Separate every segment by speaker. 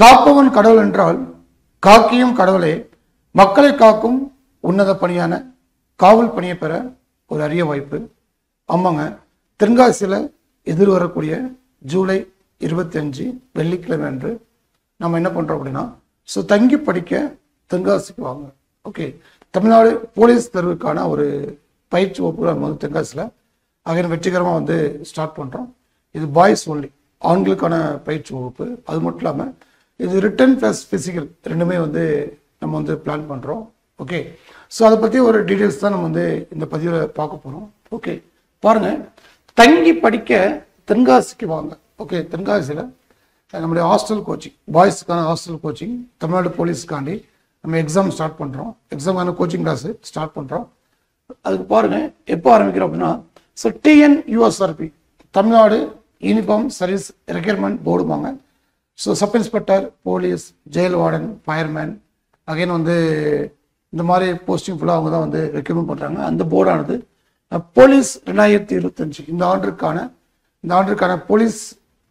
Speaker 1: காப்பவன் கடவுள் என்றால் காக்கியும் கடவுளே. மக்களை காக்கும் உன்னத பணியான காவல் பணியை பெற ஒரு அரிய வாய்ப்பு. ஆமாங்க, தென்காசியில் எதிர்வரக்கூடிய ஜூலை 25 வெள்ளிக்கிழமை அன்று நம்ம என்ன பண்ணுறோம் அப்படின்னா, தங்கி படிக்க தென்காசிக்கு வாங்க. ஓகே, தமிழ்நாடு போலீஸ் தேர்வுக்கான ஒரு பயிற்சி வகுப்பு நம்ம வந்து தென்காசியில் வெற்றிகரமாக ஸ்டார்ட் பண்ணுறோம். இது பாய்ஸ் ஒன்லி, ஆண்களுக்கான பயிற்சி வகுப்பு. அது மட்டும் இல்லாமல் இது ரிட்டன் ப்ளஸ் ஃபிசிக்கல் ரெண்டுமே நம்ம பிளான் பண்ணுறோம். ஓகே, அதை பற்றி ஒரு டீட்டெயில்ஸ் தான் நம்ம இந்த பதிவில் பார்க்க போகிறோம். ஓகே, பாருங்கள், தங்கி படிக்க தென்காசிக்கு வாங்க. ஓகே, தென்காசியில் நம்முடைய ஹாஸ்டல் கோச்சிங், பாய்ஸுக்கான ஹாஸ்டல் கோச்சிங், தமிழ்நாடு போலீஸ்க்காண்டி நம்ம எக்ஸாம் ஸ்டார்ட் பண்ணுறோம். எக்ஸாமுக்கான கோச்சிங் கிளாஸு ஸ்டார்ட் பண்ணுறோம். அதுக்கு பாருங்கள் எப்போ ஆரம்பிக்கிறோம் அப்படின்னா, TNUSRP Tamil Nadu uniform service requirement போர்டுவாங்க. Sub inspector, police, jail warden, fireman again இந்த மாதிரி போஸ்டிங் ஃபுல்லாக அவங்க தான் ரெக்யர்மெண்ட் பண்ணுறாங்க. அந்த போர்டானது போலீஸ் 2025 இந்த ஆண்டிற்கான போலீஸ்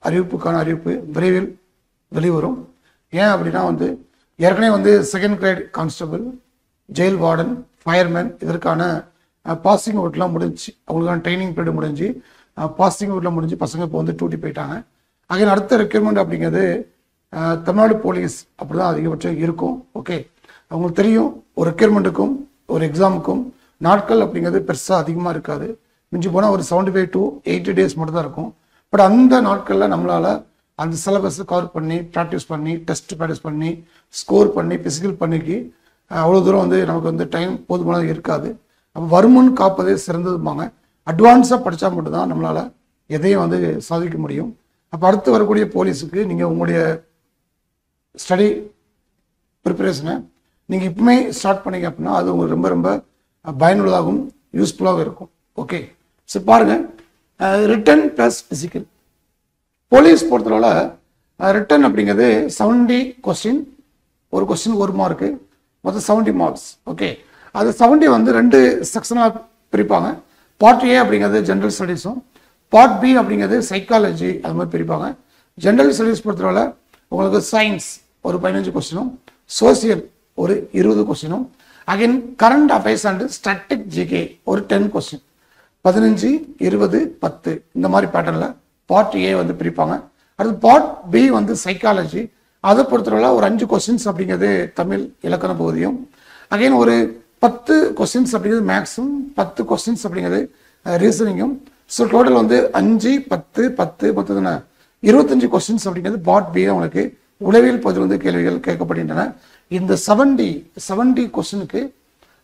Speaker 1: அறிவிப்பு விரைவில் வெளிவரும். ஏன் அப்படின்னா ஏற்கனவே second grade constable, jail warden, fireman இதற்கான பாசிங் அவுட்லாம் முடிஞ்சு, அவங்களுக்கான ட்ரைனிங் பீரியட் முடிஞ்சு, பாசிங் அவுட்லாம் முடிஞ்சு பசங்க இப்போ டியூட்டி போயிட்டாங்க. அகைன் அடுத்த ரெக்யர்மெண்ட் அப்படிங்கிறது தமிழ்நாடு போலீஸ் அப்படி தான் அதிகபட்சம் இருக்கும். ஓகே, அவங்களுக்கு தெரியும் ஒரு ரெக்யர்மெண்ட்டுக்கும் ஒரு எக்ஸாமுக்கும் நாட்கள் அப்படிங்கிறது பெருசாக அதிகமாக இருக்காது. மிஞ்சி போனால் ஒரு 75 to 80 days மட்டும் தான் இருக்கும். பட் அந்த நாட்களில் நம்மளால் அந்த சிலபஸை கவர் பண்ணி, ப்ராக்டிஸ் பண்ணி, டெஸ்ட் ப்ராக்டிஸ் பண்ணி, ஸ்கோர் பண்ணி, பிசிக்கல் பண்ணிக்கு அவ்வளோ தூரம் நமக்கு டைம் போதுமானது இருக்காது. அப்போ வருமுன் காப்பதே சிறந்ததுமாங்க. அட்வான்ஸாக படித்தா மட்டும்தான் நம்மளால் எதையும் சாதிக்க முடியும். அப்போ அடுத்து வரக்கூடிய போலீஸுக்கு நீங்கள் உங்களுடைய ஸ்டடி ப்ரிப்பரேஷனை நீங்கள் இப்பவுமே ஸ்டார்ட் பண்ணீங்க அப்படின்னா அது உங்களுக்கு ரொம்ப ரொம்ப பயனுள்ளதாகவும் யூஸ்ஃபுல்லாகவும் இருக்கும். ஓகே, பாருங்கள், ரிட்டன் ப்ளஸ் ஃபிசிக்கல் போலீஸ் பொறுத்தளவில் ரிட்டன் அப்படிங்கிறது 70 கொஸ்டின், ஒரு கொஸ்டின் 1 மார்க்கு, மொத்தம் 70 மார்க்ஸ். ஓகே, அது 70 2 செக்ஷனாக பிரிப்பாங்க. பார்ட் ஏ அப்படிங்கிறது ஜென்ரல் ஸ்டடீஸும், பார்ட் பி அப்படிங்கிறது சைக்காலஜி, அது மாதிரி பிரிப்பாங்க. ஜென்ரல் ஸ்டடீஸ் பொறுத்தவரை உங்களுக்கு சயின்ஸ் ஒரு 15 கொஸ்டினும், சோசியல் ஒரு 20 கொஸ்டினும், again current affairs and static GK ஒரு 10 கொஸ்டின், 15, 20, 10 இந்த மாதிரி பேட்டர்னில் பார்ட் ஏ பிரிப்பாங்க. அடுத்து பார்ட் பி சைக்காலஜி, அதை பொறுத்தவரை ஒரு 5 கொஸ்டின்ஸ் அப்படிங்கிறது தமிழ் இலக்கண பகுதியும், அகைன் ஒரு 10 கொஸ்டின்ஸ் அப்படிங்கிறது மேக்ஸும், 10 கொஸ்டின்ஸ் அப்படிங்கிறது ரீசனிங்கும். டோட்டல் 5, 10, 10 மொத்தம் 25 கொஸ்டின்ஸ் அப்படிங்கிறது பார்ட் பி. உங்களுக்கு உளவியல் பகுதியில் கேள்விகள் கேட்கப்படுகின்றன. இந்த 70 கொஸ்டினுக்கு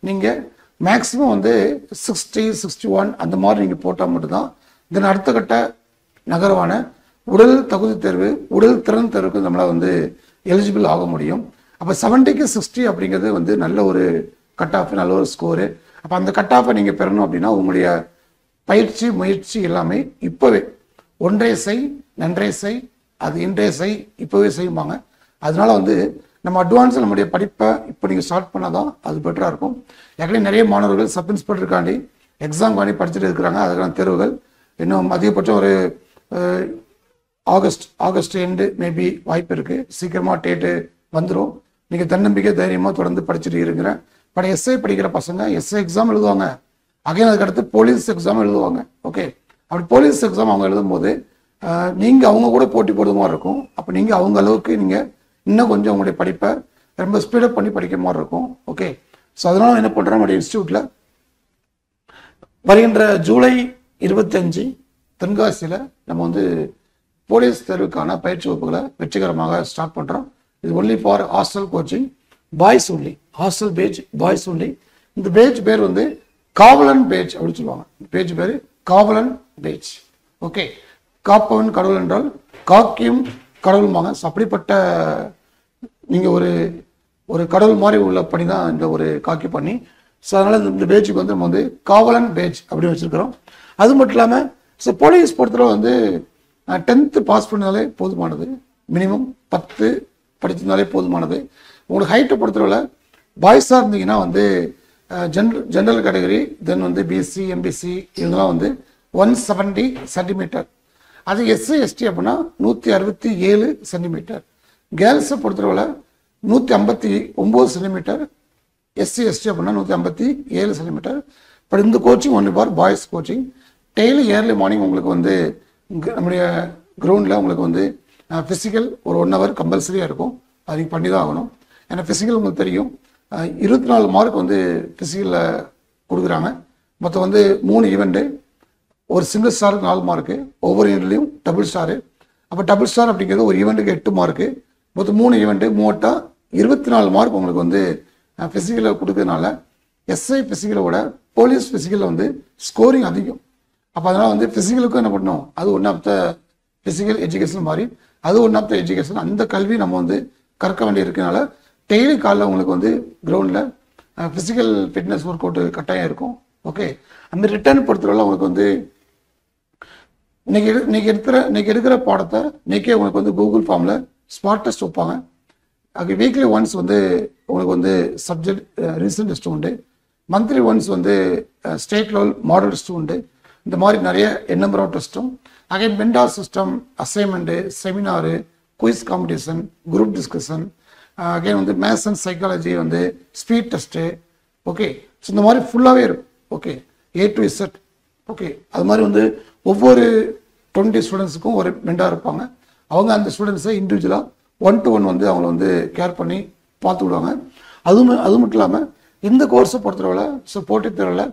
Speaker 1: நீங்கள் மேக்ஸிமம் 60, 61 அந்த மாதிரி நீங்கள் போட்டால் மட்டும்தான் தென் அடுத்த கட்ட நகரவான உடல் தகுதி தேர்வு, உடல் திறன் தேர்வுக்கு நம்மளால் எலிஜிபிள் ஆக முடியும். அப்போ 70க்கு 60 அப்படிங்கிறது நல்ல ஒரு கட் ஆஃப், நல்ல ஒரு ஸ்கோரு. அப்போ அந்த கட் ஆஃபை நீங்கள் பெறணும் அப்படின்னா உங்களுடைய பயிற்சி முயற்சி எல்லாமே இப்போவே ஒன்றே செய் நன்றே செய் அது இன்றே செய் இப்போவே செய்யுமாங்க. அதனால நம்ம அட்வான்ஸில் நம்முடைய படிப்பை இப்போ நீங்கள் ஸ்டார்ட் பண்ணால் தான் அது பெட்டராக இருக்கும். ஏற்கனவே நிறைய மாணவர்கள் சப் இன்ஸ்பெக்டருக்காண்டி எக்ஸாம்காண்டி படிச்சுட்டு இருக்கிறாங்க. அதுக்கான தேர்வுகள் இன்னும் அதிகபட்சம் ஒரு ஆகஸ்ட் எண்டு மேபி வாய்ப்பு இருக்குது. சீக்கிரமாக டேட்டு வந்துடும். நீங்கள் தன்னம்பிக்கை தைரியமாக தொடர்ந்து படிச்சுட்டு இருக்கிற எஸ்ஐ படிக்கிற பசங்க எஸ்ஐ எக்ஸாம் எழுதுவாங்க. அகைன் அதுக்கடுத்து போலீஸ் எக்ஸாம் எழுதுவாங்க. ஓகே, அப்படி போலீஸ் எக்ஸாம் அவங்க எழுதும் போது நீங்கள் அவங்க கூட போட்டி போடுற மாதிரி இருக்கும். அப்போ நீங்கள் அவங்க அளவுக்கு நீங்கள் இன்னும் கொஞ்சம் உங்களுடைய படிப்பை ரொம்ப ஸ்பீடப் பண்ணி படிக்கிற மாதிரி இருக்கும். ஓகே, அதனால என்ன பண்ணுறோம், நம்முடைய இன்ஸ்டியூட்டில் வருகின்ற ஜூலை 25 தென்காசியில் நம்ம போலீஸ் தேர்வுக்கான பயிற்சி வகுப்புகளை வெற்றிகரமாக ஸ்டார்ட் பண்ணுறோம். இது only for hostel coaching, boys only, hostel page boys only. இந்த பேஜ் பேர் காவலன் பேஜ் அப்படின்னு சொல்லுவாங்க. பேஜ் பேர் காவலன் பேஜ். ஓகே, காப்பவன் கடவுள் என்றால் காக்கியும் கடவுளுமாங்க. அப்படிப்பட்ட நீங்கள் ஒரு கடவுள் மாதிரி உள்ள பணி தான் இந்த ஒரு காக்கி பண்ணி. அதனால் இந்த பேஜுக்கு நம்ம காவலன் பேஜ் அப்படின்னு வச்சுருக்கிறோம். அது மட்டும் இல்லாமல் போலீஸ் பொறுத்தவரை 10th பாஸ் பண்ணாலே போதுமானது. மினிமம் 10 படிச்சிருந்தாலே போதுமானது. உங்களுக்கு ஹைட்டை பொறுத்தவரை பாய்ஸாக இருந்தீங்கன்னா ஜென்ரல் கேட்டகரி, தென் பிசி எம்பிசி இவங்கெல்லாம் 170 சென்டிமீட்டர். அது எஸ்சி எஸ்டி அப்படின்னா 167 சென்டிமீட்டர். கேர்ள்ஸை பொறுத்தளவில் 159 சென்டிமீட்டர், எஸ்சி எஸ்டி அப்படின்னா 157 சென்டிமீட்டர். பட் இந்த coaching only for boys coaching. Daily early morning உங்களுக்கு வந்து நம்முடைய கிரவுண்டில் உங்களுக்கு வந்து ஃபிசிக்கல் ஒரு 1 hour கம்பல்சரியாக இருக்கும். அது நீங்கள் பண்ணி தான் ஆகணும். ஏன்னா ஃபிசிக்கல் உங்களுக்கு தெரியும், 24 மார்க் வந்து ஃபிசிக்கலில் கொடுக்குறாங்க. மொத்தம் வந்து 3 ஈவெண்ட்டு, ஒரு சிங்கிள் ஸ்டாருக்கு 4 மார்க்கு, ஒவ்வொரு ஈவெண்ட்லையும் டபுள் ஸ்டாரு. அப்போ டபுள் ஸ்டார் அப்படிங்கிறது ஒரு ஈவெண்ட்டுக்கு 8 மார்க்கு, மொத்தம் 3 ஈவெண்ட்டு, 24 மார்க் உங்களுக்கு வந்து ஃபிசிக்கலில் கொடுக்கறதுனால எஸ்ஐ ஃபிசிக்கலோட போலீஸ் ஃபிசிக்கலில் வந்து ஸ்கோரிங் அதிகம். அப்போ அதனால் வந்து ஃபிசிக்கலுக்கும் என்ன பண்ணணும், அது one of the physical education மாதிரி, அது ஒன் ஆஃப் த எஜுகேஷன். அந்த கல்வி நம்ம வந்து கற்க வேண்டி இருக்கனால டெய்லி காலைல உங்களுக்கு வந்து கிரவுண்டில் ஃபிசிக்கல் ஃபிட்னஸ் ஒர்க் அவுட் கட்டாயம் இருக்கும். ஓகே, அந்த ரிட்டர்ன் பொறுத்தவரை உங்களுக்கு வந்து இன்னைக்கு எடுக்கிற பாடத்தை இன்னைக்கே உங்களுக்கு வந்து கூகுள் ஃபார்மில் ஸ்மார்ட் டெஸ்ட் வைப்பாங்க. அது வீக்லி ஒன்ஸ் வந்து உங்களுக்கு வந்து சப்ஜெக்ட் ரீசன் டெஸ்ட் உண்டு, மந்த்லி ஒன்ஸ் வந்து ஸ்டேட் லெவல் மாடல் டெஸ்ட் உண்டு. இந்த மாதிரி நிறைய நம்பர் ஆஃப் டெஸ்ட்டும், again mentor system, assignment, seminar, quiz competition, group discussion, again வந்து மேத்ஸ் அண்ட் சைக்காலஜி வந்து ஸ்பீட் டெஸ்ட்டு. ஓகே, ஸோ இந்த மாதிரி ஃபுல்லாகவே இருக்கும். Okay, A to Z. Okay, அது மாதிரி வந்து ஒவ்வொரு 20 ஸ்டூடெண்ட்ஸுக்கும் ஒரு மென்டார் இருப்பாங்க. அவங்க அந்த ஸ்டூடெண்ட்ஸை இண்டிவிஜுவலாக 1 to 1 வந்து அவங்கள வந்து கேர் பண்ணி பார்த்து விடுவாங்க. அது மட்டும் இல்லாமல் இந்த கோர்ஸை பொறுத்தளவில் ஸோ போட்டித் தேர்வில்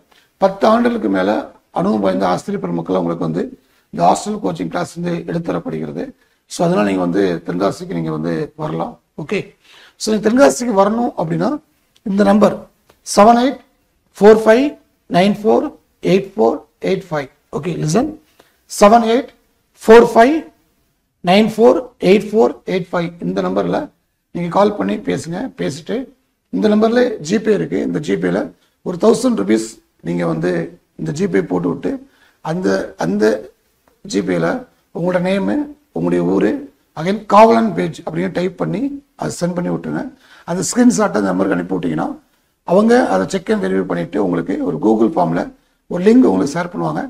Speaker 1: 10 ஆண்டுகளுக்கு மேலே அனுபவம் வாய்ந்த ஆசிரியர் பெருமக்கள் அவங்களுக்கு வந்து இந்த ஹாஸ்டல் கோச்சிங் கிளாஸ் வந்து எடுத்துத்தரப்படுகிறது. ஸோ அதனால் நீங்கள் வந்து தென்காசிக்கு நீங்கள் வந்து வரலாம். ஓகே, ஸோ நீங்கள் தென்காசிக்கு வரணும் அப்படின்னா இந்த நம்பர் 7845948485. Okay, listen, 7845948485. இந்த நம்பரில் நீங்கள் கால் பண்ணி பேசிட்டு இந்த நம்பரில் ஜிபே இருக்குது. இந்த ஜிபேயில் ஒரு 1000 rupees நீங்கள் வந்து இந்த ஜிபே போட்டு விட்டு அந்த ஜிபேயில் உங்களோட நேமு, உங்களுடைய ஊர், அகைன் காவலன் பேஜ் அப்படின்னு டைப் பண்ணி அதை சென்ட் பண்ணி விட்டுருங்க. அந்த ஸ்க்ரீன்ஷாட்டை அந்த நம்பருக்கு அனுப்பி விட்டிங்கன்னா அவங்க அதை செக் அண்ட் வெரிஃபை பண்ணிவிட்டு உங்களுக்கு ஒரு கூகுள் ஃபார்மில் ஒரு லிங்க் உங்களுக்கு ஷேர் பண்ணுவாங்க.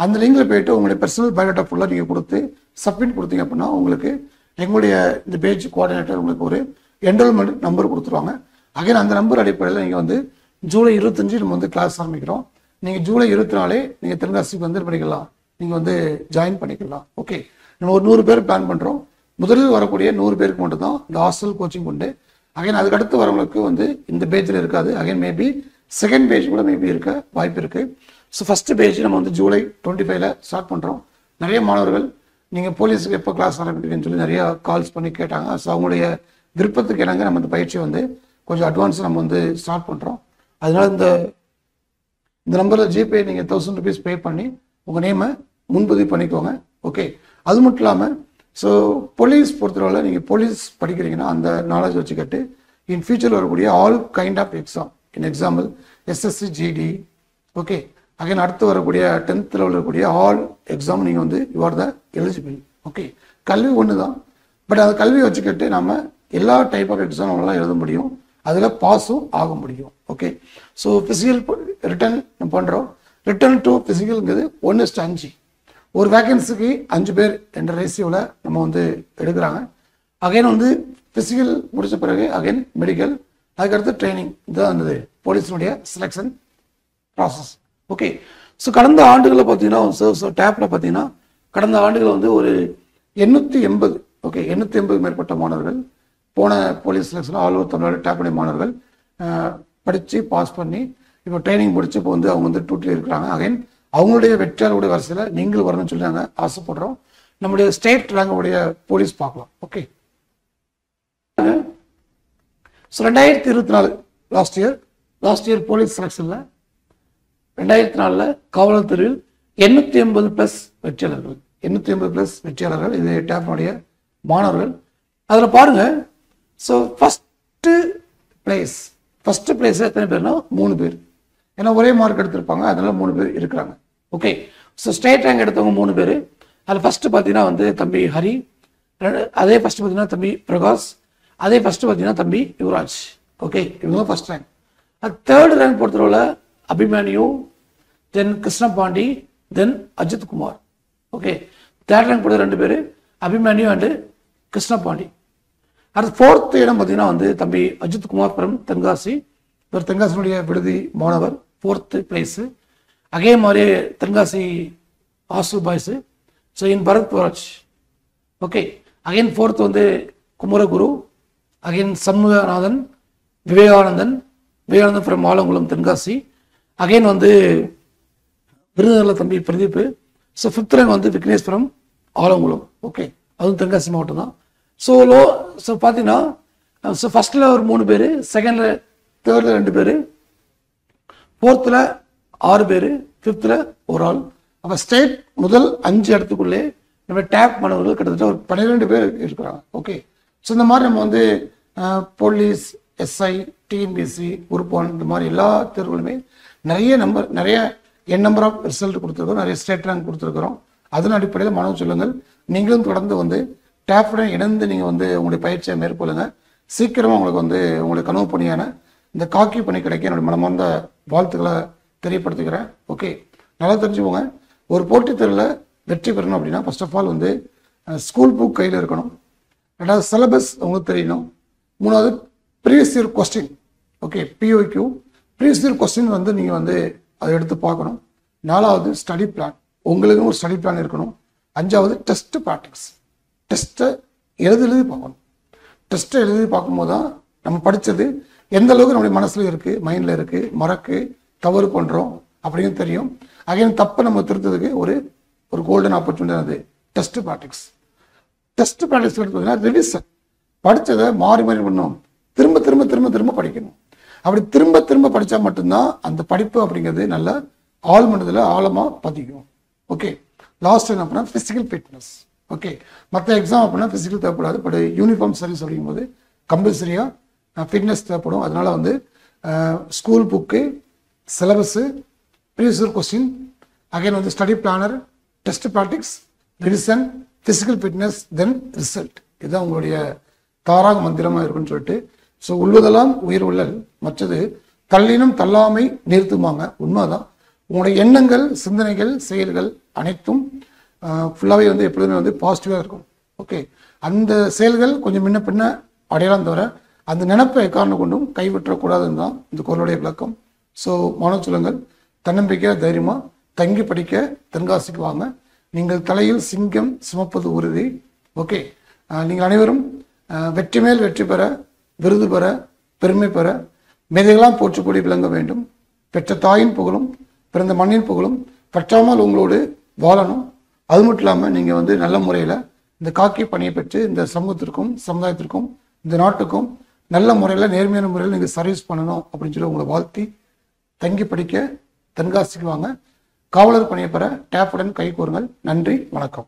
Speaker 1: அந்த லிங்கில் போய்ட்டு உங்களுடைய பர்சனல் பயோடேட்டா ஃபுல்லாக நீங்கள் கொடுத்து சப்மிட் கொடுத்தீங்க அப்படின்னா உங்களுக்கு எங்களுடைய இந்த பேஜ் கோஆர்டினேட்டர் உங்களுக்கு ஒரு என்ரோல்மெண்ட் நம்பர் கொடுத்துருவாங்க. அகைன் அந்த நம்பர் அடிப்படையில் நீங்கள் வந்து ஜூலை 25 நம்ம வந்து கிளாஸ் ஆரம்பிக்கிறோம். நீங்கள் ஜூலை 24 நீங்கள் தென்காசிக்கு வந்து படிக்கலாம், நீங்கள் வந்து ஜாயின் பண்ணிக்கலாம். ஓகே, நம்ம ஒரு 100 பேர் பிளான் பண்ணுறோம். முதலில் வரக்கூடிய 100 பேருக்கு மட்டும் தான் இந்த ஹாஸ்டல் கோச்சிங் உண்டு. அகைன் அதுக்கடுத்து வரவங்களுக்கு வந்து இந்த பேஜில் இருக்காது. அகைன் மேபி செகண்ட் பேஜ் கூட மேபி இருக்க வாய்ப்பு இருக்குது. ஸோ ஃபஸ்ட்டு பேஜ் நம்ம வந்து ஜூலை 25 ஸ்டார்ட் பண்ணுறோம். நிறைய மாணவர்கள் நீங்கள் போலீஸுக்கு எப்போ கிளாஸ் ஆரம்பிக்கிறீங்கன்னு சொல்லி நிறையா கால்ஸ் பண்ணி கேட்டாங்க. ஸோ அவங்களுடைய விருப்பத்துக்கு இணங்க நம்ம இந்த பயிற்சி வந்து கொஞ்சம் அட்வான்ஸாக நம்ம வந்து ஸ்டார்ட் பண்ணுறோம். அதனால இந்த நம்பரில் ஜிபே நீங்கள் 1000 rupees பே பண்ணி உங்கள் நேமை முன்பதிவு பண்ணிக்கோங்க. ஓகே, அது மட்டும் இல்லாமல் ஸோ போலீஸ் பொறுத்தவரை நீங்கள் போலீஸ் படிக்கிறீங்கன்னா அந்த நாலேஜ் வச்சுக்கிட்டு இன் ஃபியூச்சர் வரக்கூடிய all kind of exam, in example SSC, GD, okay, again அடுத்து வரக்கூடிய 10th லெவலில் இருக்கக்கூடிய ஆல் எக்ஸாம் நீங்கள் வந்து you are the eligible. Okay, கல்வி ஒன்று தான், பட் அந்த கல்வியை வச்சுக்கிட்டு நம்ம எல்லா டைப் ஆஃப் எக்ஸாம் நம்மளால் எழுத முடியும், அதில் பாஸும் ஆக முடியும். ஓகே, ஸோ ஃபிசிக்கல் ரிட்டர்ன் நம்ம பண்ணுறோம். ரிட்டர்ன் டு ஃபிசிக்கல்ங்கிறது 1:5, ஒரு வேகன்சிக்கு 5 பேர் என்ற ரேஷியோவில் நம்ம வந்து எடுக்கிறாங்க. அகைன் வந்து ஃபிசிக்கல் முடித்த பிறகு அகைன் மெடிக்கல், அதுக்கடுத்து ட்ரைனிங். இதுதான் அந்த போலீஸினுடைய செலெக்ஷன் ப்ராசஸ். ஓகே, ஸோ கடந்த ஆண்டுகளில் பார்த்தீங்கன்னா டேப்பில் பார்த்தீங்கன்னா கடந்த ஆண்டுகள் வந்து ஒரு 880, ஓகே, 880 மேற்பட்ட மாணவர்கள் போன police selection all over Tamil Nadu டேப்புடைய மாணவர்கள் படித்து பாஸ் பண்ணி இப்போ ட்ரைனிங் முடிச்சு இப்போ வந்து அவங்க வந்து டூட்டில் இருக்கிறாங்க. அகைன் அவங்களுடைய வெற்றியாளருடைய வரிசையில் நீங்கள் வரணும்னு சொல்லி நாங்கள் ஆசைப்படுறோம். நம்முடைய ஸ்டேட் ரேங்குடைய போலீஸ் பார்க்கலாம். Okay, so 2024 last year police செலெக்ஷனில் 2004 காவலர் தேர்வில் 880+ வெற்றியாளர்கள், 880+ வெற்றியாளர்கள். இது டேப்னுடைய மாணவர்கள். அதில் பாருங்கள், ஸோ ஃபஸ்ட்டு பிளேஸ் எத்தனை பேர்னா 3 பேர். ஏன்னா ஒரே மார்க் எடுத்திருப்பாங்க, அதனால 3 பேர் இருக்கிறாங்க. ஓகே, ஸோ ஸ்டேட் ரேங்க் எடுத்தவங்க 3 பேர். அதில் ஃபஸ்ட்டு பார்த்தீங்கன்னா வந்து தம்பி ஹரி, அதே ஃபஸ்ட்டு பார்த்தீங்கன்னா தம்பி பிரகாஷ், அதே ஃபஸ்ட்டு பார்த்தீங்கன்னா தம்பி யுவராஜ். ஓகே, இவங்க ஃபஸ்ட் ரேங்க். அது தேர்ட் ரேங்க் பொறுத்தவரை Abhimanyu, then Krishnapandi, then Ajith Kumar. Okay, third rank போடுறது 2 பேர், அபிமன்யு அண்டு கிருஷ்ணபாண்டி. அடுத்து 4th இடம் பார்த்தீங்கன்னா வந்து தம்பி அஜித் குமார் ஃப்ரம் தென்காசி. இவர் தென்காசினுடைய விடுதி மாணவர், 4th பிளேஸு. அதே மாதிரியே Tenkasi hostel boys. So in Bharath Puraj. Okay, again 4th வந்து Kumaraguru, again Shanmuganathan, Vivekanandan from Alangulam Tenkasi. Again வந்து விருதுநகரில் தம்பி பிரதீப். ஸோ 5th ரேங்க் வந்து விக்னேஷ் ஃப்ரம் ஆலங்குளம். ஓகே, அதுவும் தென்காசி மாவட்டம் தான். ஸோ பார்த்தீங்கன்னா ஸோ ஃபஸ்ட்டில் ஒரு 3 பேர், செகண்டில் 3rd 2 பேர், 4th 6 பேர், 5th ஒரு ஆள். அப்போ ஸ்டேட் முதல் 5 இடத்துக்குள்ளே நம்ம டேப் மாணவர்கள் கிட்டத்தட்ட ஒரு 12 பேர் இருக்கிறாங்க. ஓகே, ஸோ இந்த மாதிரி நம்ம வந்து போலீஸ், எஸ்ஐ, டிஎன்பிஎஸ்சி, குரூப் 1 இந்த மாதிரி எல்லா தேர்வுகளுமே நிறைய நம்பர் ஆஃப் ரிசல்ட் கொடுத்துருக்கோம், நிறைய ஸ்டேட் ரேங்க் கொடுத்துருக்குறோம். அதன் அடிப்படையில் மாணவ சொல்லுங்கள், நீங்களும் தொடர்ந்து வந்து டேப்புடன் இணைந்து நீங்கள் வந்து உங்களுடைய பயிற்சியை மேற்கொள்ளுங்க. சீக்கிரமாக உங்களுக்கு வந்து உங்களுடைய கனவு பணியான இந்த காக்கி பணி கிடைக்க என்னுடைய மனமார்ந்த வாழ்த்துக்களை தெரியப்படுத்திக்கிறேன். ஓகே, நல்லா தெரிஞ்சுக்கோங்க. ஒரு போட்டித் தேர்வில் வெற்றி பெறணும் அப்படின்னா ஃபர்ஸ்ட் ஆஃப் ஆல் வந்து ஸ்கூல் புக் கையில் இருக்கணும். 2வது சிலபஸ் உங்களுக்கு தெரியணும். 3வது previous year question. Okay, PYQ previous year question வந்து நீங்கள் வந்து அதை எடுத்து பார்க்கணும். 4வது ஸ்டடி பிளான், உங்களுக்குன்னு ஒரு ஸ்டடி பிளான் இருக்கணும். 5வது டெஸ்ட் ப்ராக்டிக்ஸ், டெஸ்ட்டை எழுதி பார்க்கணும். டெஸ்ட்டை எழுதி பார்க்கும்போது தான் நம்ம படித்தது எந்த அளவுக்கு நம்முடைய மனசில் இருக்குது, மைண்டில் இருக்குது, மறக்கு தவறு பண்ணுறோம் அப்படின்னு தெரியும். அகைன் தப்பை நம்ம திருத்ததுக்கு ஒரு கோல்டன் ஆப்பர்ச்சுனிட்டி அது டெஸ்ட் ப்ராக்டிக்ஸ். டெஸ்ட் ப்ராக்டிக்ஸ் எடுத்ததுன்னா ரிவிஷன், படித்ததை மாறி பண்ணணும், திரும்ப திரும்ப திரும்ப திரும்ப படிக்கணும். அப்படி திரும்ப திரும்ப படித்தா மட்டும்தான் அந்த படிப்பு அப்படிங்கிறது நல்ல ஆழ் மனதில் ஆழமாக பதிக்கும். ஓகே, லாஸ்ட் என்ன அப்படின்னா ஃபிசிக்கல் ஃபிட்னஸ். ஓகே, மற்ற எக்ஸாம் அப்படின்னா ஃபிசிக்கல் தேவைப்படாது, பட் யூனிஃபார்ம் சர்வீஸ் அப்படிங்கும்போது கம்பல்சரியாக ஃபிட்னஸ் தேவைப்படும். அதனால வந்து school book, syllabus, previous year question, again வந்து study planner, test practice, revision, physical fitness, then result. இதுதான் உங்களுடைய தாராக மந்திரமாக இருக்குன்னு சொல்லிட்டு. ஸோ உள்ளதெல்லாம் உயிர் உள்ளல், மற்றது தள்ளினும் தள்ளாமை நிறுத்துமாங்க. உண்மைதான். உங்களுடைய எண்ணங்கள், சிந்தனைகள், செயல்கள் அனைத்தும் ஃபுல்லாகவே வந்து எப்பொழுதுமே வந்து பாசிட்டிவாக இருக்கும். ஓகே, அந்த செயல்கள் கொஞ்சம் முன்ன பின்ன அடையாளம் தவிர அந்த நினைப்பை எக்காரணம் கொண்டும் கைவிட்டக்கூடாதுன்னு தான் இந்த குரலுடைய விளக்கம். ஸோ மாணவ சொல்லுங்கள், தன்னம்பிக்கை தைரியமாக தங்கி படிக்க தென்காசிக்கு வாங்க. நீங்கள் தலையில் சிங்கம் சுமப்பது உறுதி. ஓகே, நீங்கள் அனைவரும் வெற்றி மேல் வெற்றி பெற, விருது பெற, பெருமை பெற, மேதைகளாம் போற்றுக்கூடி விளங்க வேண்டும். பெற்ற தாயின் புகழும் பிறந்த மண்ணின் புகழும் பற்றாமல் உங்களோடு வாழணும். அது மட்டும் இல்லாமல் நீங்கள் வந்து நல்ல முறையில் இந்த காக்கி பணியை பெற்று இந்த சமூகத்திற்கும் சமுதாயத்திற்கும் இந்த நாட்டுக்கும் நல்ல முறையில் நேர்மையான முறையில் நீங்கள் சர்வீஸ் பண்ணணும் அப்படின்னு சொல்லி உங்களை வாழ்த்தி தங்கி படிக்க தென்காசிக்கு வாங்க. காவலர் பணியை பெற டேப்புடன் கை கோருங்கள். நன்றி, வணக்கம்.